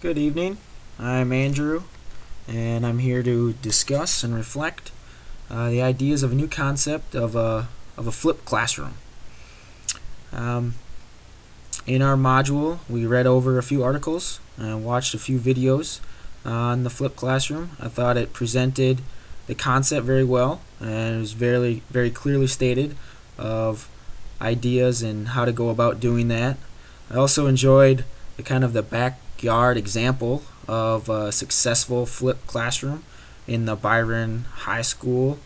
Good evening. I'm Andrew, and I'm here to discuss and reflect the ideas of a new concept of a flipped classroom. Um, in our module, we read over a few articles and watched a few videos on the flipped classroom. I thought it presented the concept very well, and it was very clearly stated of ideas and how to go about doing that. I also enjoyed the backyard example of a successful flipped classroom in the Byron High School.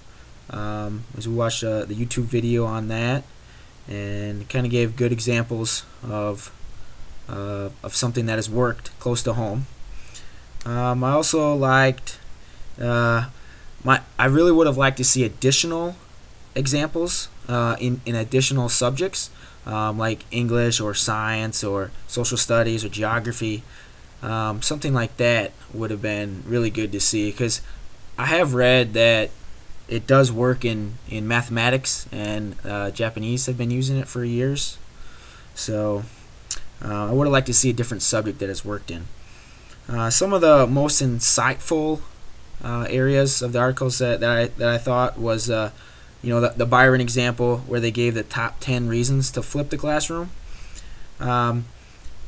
As we watched the YouTube video on that, and kind of gave good examples of something that has worked close to home. I also liked I really would have liked to see additional examples in additional subjects, like English or science or social studies or geography. Something like that would have been really good to see, because I have read that it does work in mathematics, and Japanese have been using it for years. So I would have liked to see a different subject that it's worked in. Some of the most insightful areas of the articles that I thought was the Byron example, where they gave the top 10 reasons to flip the classroom.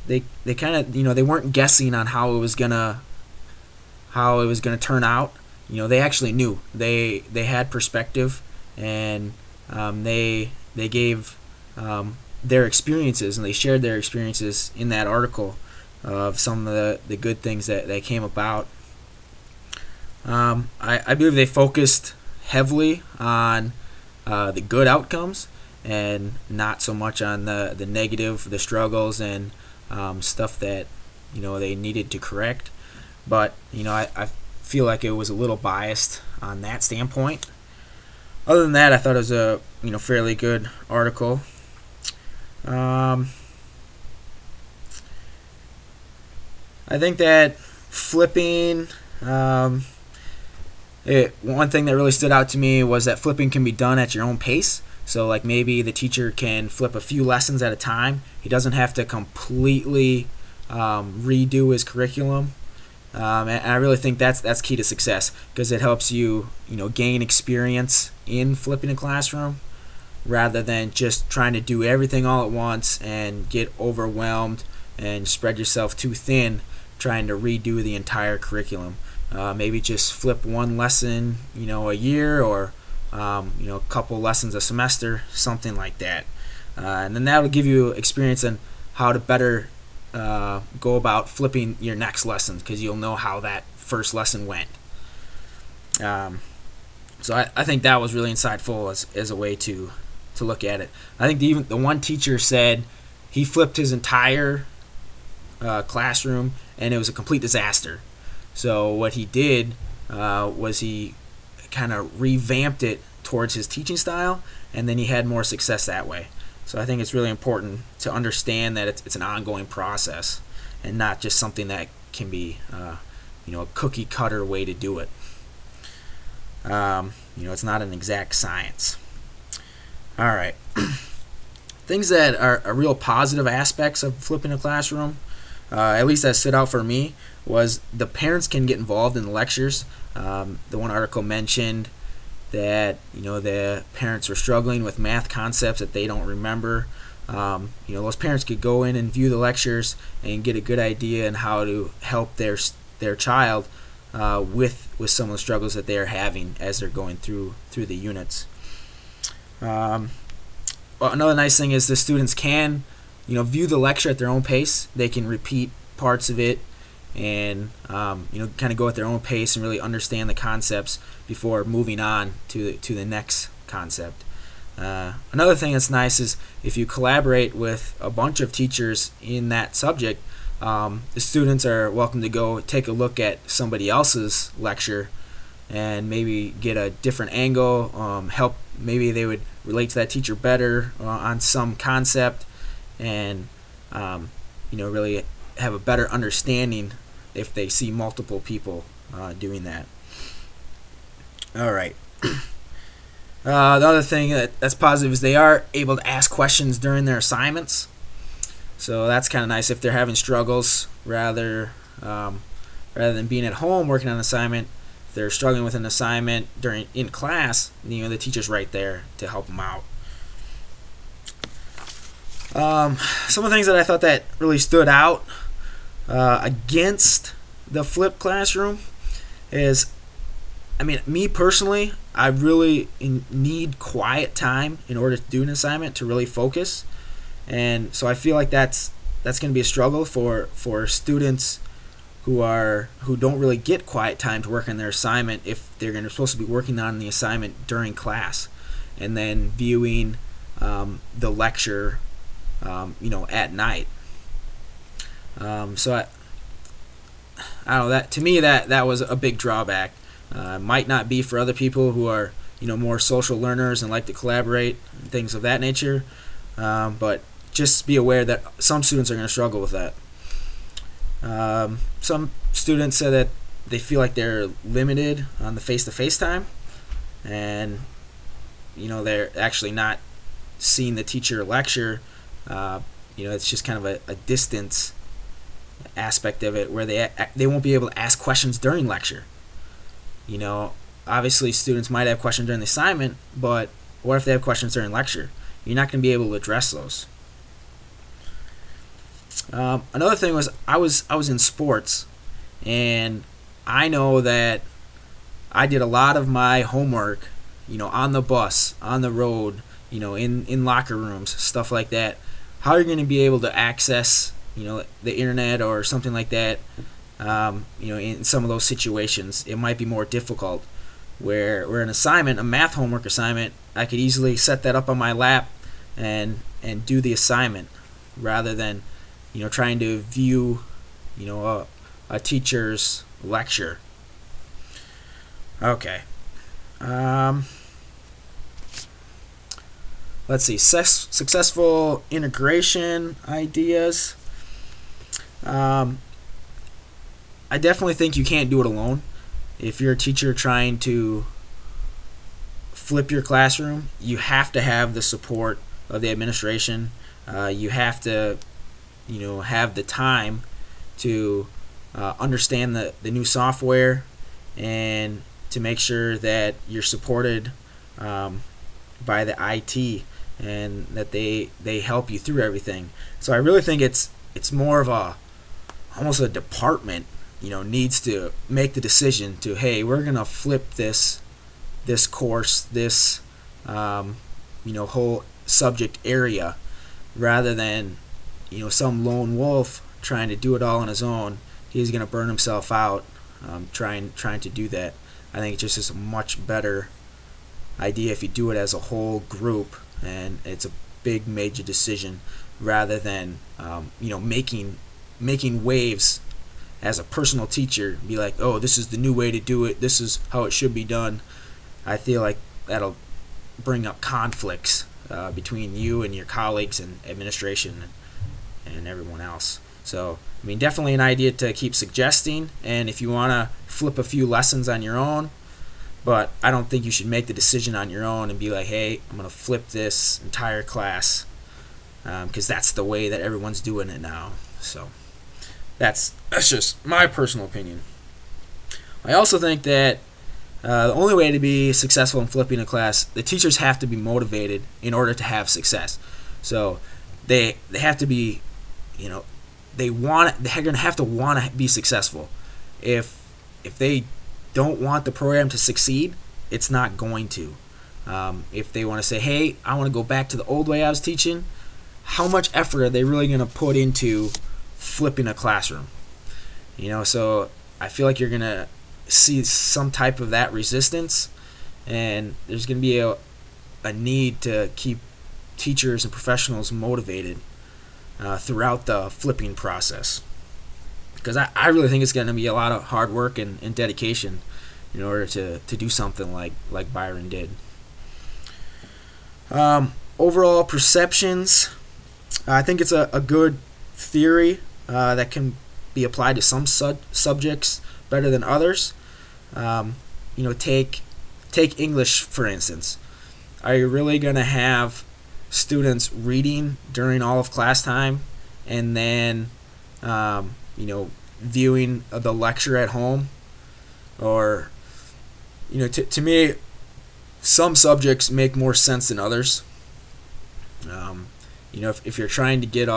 They kind of, they weren't guessing on how it was gonna turn out. They actually knew. They had perspective, and they gave their experiences, and they shared their experiences in that article of some of the good things that came about. I believe they focused heavily on the good outcomes, and not so much on the negative, the struggles, and stuff that they needed to correct. But I feel like it was a little biased on that standpoint. Other than that, I thought it was a fairly good article. I think that flipping, one thing that really stood out to me was that flipping can be done at your own pace. So like maybe the teacher can flip a few lessons at a time. He doesn't have to completely redo his curriculum. And I really think that's key to success, because it helps you gain experience in flipping a classroom, rather than just trying to do everything all at once and get overwhelmed and spread yourself too thin trying to redo the entire curriculum. Maybe just flip one lesson a year, or a couple lessons a semester, something like that. And then that will give you experience in how to better go about flipping your next lesson, because you'll know how that first lesson went. So I think that was really insightful as a way to look at it. I think even the one teacher said he flipped his entire classroom, and it was a complete disaster. So what he did was he kind of revamped it towards his teaching style, and then he had more success that way. So I think it's really important to understand that it's an ongoing process, and not just something that can be a cookie cutter way to do it. It's not an exact science. All right. Things that are real positive aspects of flipping a classroom, at least that stood out for me, was the parents can get involved in the lectures. The one article mentioned that the parents were struggling with math concepts that they don't remember. Those parents could go in and view the lectures and get a good idea on how to help their child with some of the struggles that they are having as they're going through the units. Another nice thing is the students can view the lecture at their own pace. They can repeat parts of it, and kind of go at their own pace and really understand the concepts before moving on to the next concept. Another thing that's nice is if you collaborate with a bunch of teachers in that subject, the students are welcome to go take a look at somebody else's lecture and maybe get a different angle, help, maybe they would relate to that teacher better on some concept, and really have a better understanding if they see multiple people doing that. All right. The other thing that's positive is they are able to ask questions during their assignments. So that's kind of nice if they're having struggles, rather rather than being at home working on an assignment. If they're struggling with an assignment in class, the teacher's right there to help them out. Some of the things that I thought that really stood out against the flipped classroom is, me personally, I really need quiet time in order to do an assignment to really focus, and so I feel like that's going to be a struggle for students who don't really get quiet time to work on their assignment if they're supposed to be working on the assignment during class and then viewing the lecture at night. So I don't know, that to me that was a big drawback. Might not be for other people who are more social learners and like to collaborate and things of that nature, but just be aware that some students are going to struggle with that. Some students say that they feel like they're limited on the face-to-face time, and they're actually not seeing the teacher lecture. It's just kind of a distance aspect of it where they won't be able to ask questions during lecture. Obviously students might have questions during the assignment, but what if they have questions during lecture? You're not going to be able to address those. Another thing was I was in sports, and I know that I did a lot of my homework, on the bus, on the road, in locker rooms, stuff like that. How are you going to be able to access, the internet or something like that? In some of those situations, it might be more difficult. Where an assignment, a math homework assignment, I could easily set that up on my lap and do the assignment rather than trying to view a teacher's lecture. Okay. Let's see. Successful integration ideas. I definitely think you can't do it alone. If you're a teacher trying to flip your classroom, you have to have the support of the administration. You have to have the time to understand the new software and to make sure that you're supported by the IT and that they help you through everything. So I really think it's more of almost a department needs to make the decision to, hey, we're gonna flip this course, this whole subject area, rather than some lone wolf trying to do it all on his own. He's gonna burn himself out trying to do that. I think it's just a much better idea if you do it as a whole group and it's a big major decision rather than making waves as a personal teacher, be like, oh, this is the new way to do it, this is how it should be done. I feel like that'll bring up conflicts between you and your colleagues and administration and everyone else. So, definitely an idea to keep suggesting, and if you want to flip a few lessons on your own, but I don't think you should make the decision on your own and be like, hey, I'm going to flip this entire class because that's the way that everyone's doing it now. So that's just my personal opinion. I also think that the only way to be successful in flipping a class, the teachers have to be motivated in order to have success. So they have to be, they're going to have to want to be successful. If they don't want the program to succeed, it's not going to. If they want to say, hey, I want to go back to the old way I was teaching, how much effort are they really going to put into flipping a classroom? So I feel like you're going to see some type of that resistance, and there's going to be a need to keep teachers and professionals motivated throughout the flipping process, because I really think it's going to be a lot of hard work and dedication in order to do something like Byron did. Overall perceptions, I think it's a good theory that can be applied to some subjects better than others. Take English, for instance. Are you really going to have students reading during all of class time and then viewing the lecture at home, or to me, some subjects make more sense than others. If you're trying to get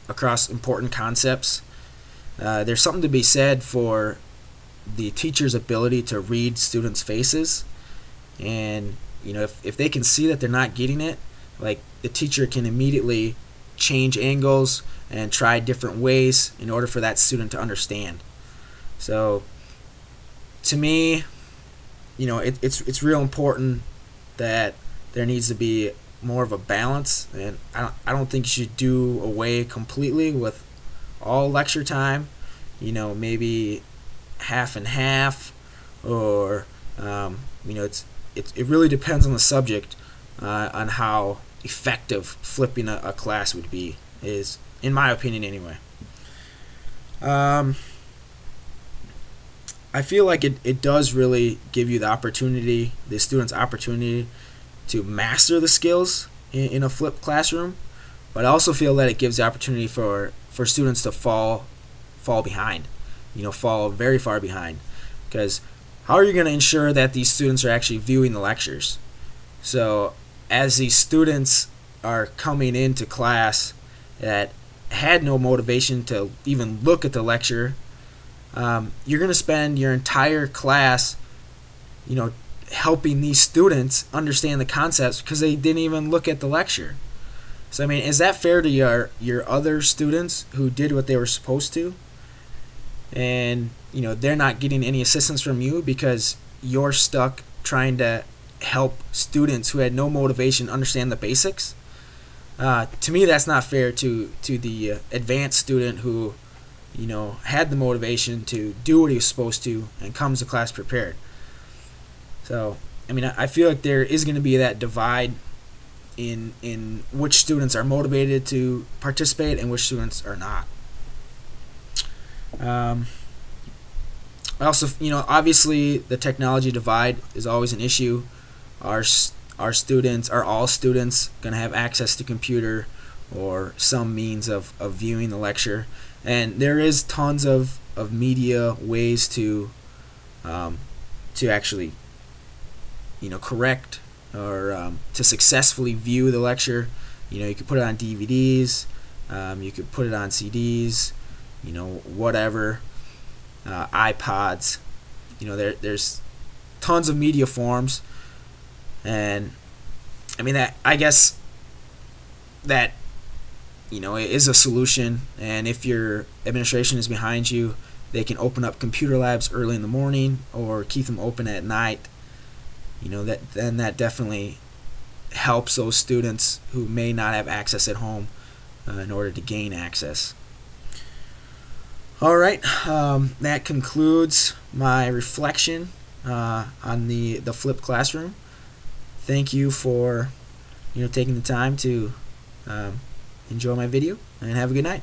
across important concepts, there's something to be said for the teacher's ability to read students' faces, and if they can see that they're not getting it, like, the teacher can immediately change angles and try different ways in order for that student to understand. So to me, it's real important that there needs to be more of a balance, and I don't think you should do away completely with all lecture time. Maybe half and half, or it really depends on the subject, on how effective flipping a class would be, is in my opinion anyway. I feel like it does really give you the student's opportunity to master the skills in a flipped classroom, but I also feel that it gives the opportunity for students to fall behind, fall very far behind, because how are you going to ensure that these students are actually viewing the lectures? So as these students are coming into class that had no motivation to even look at the lecture, you're going to spend your entire class, helping these students understand the concepts because they didn't even look at the lecture. So, I mean, is that fair to your other students who did what they were supposed to? And, they're not getting any assistance from you because you're stuck trying to help students who had no motivation understand the basics? To me, that's not fair to the advanced student who, had the motivation to do what he was supposed to and comes to class prepared. So, I mean, I feel like there is going to be that divide in which students are motivated to participate and which students are not. Also, obviously the technology divide is always an issue. Are all students going to have access to computer or some means of viewing the lecture? And there is tons of media ways to actually correct or to successfully view the lecture. You could put it on DVDs, you could put it on CDs, whatever, iPods. There's tons of media forms, and I mean, that I guess that it is a solution. And if your administration is behind you, they can open up computer labs early in the morning or keep them open at night. That definitely helps those students who may not have access at home in order to gain access. All right, that concludes my reflection on the flipped classroom. Thank you for taking the time to enjoy my video, and have a good night.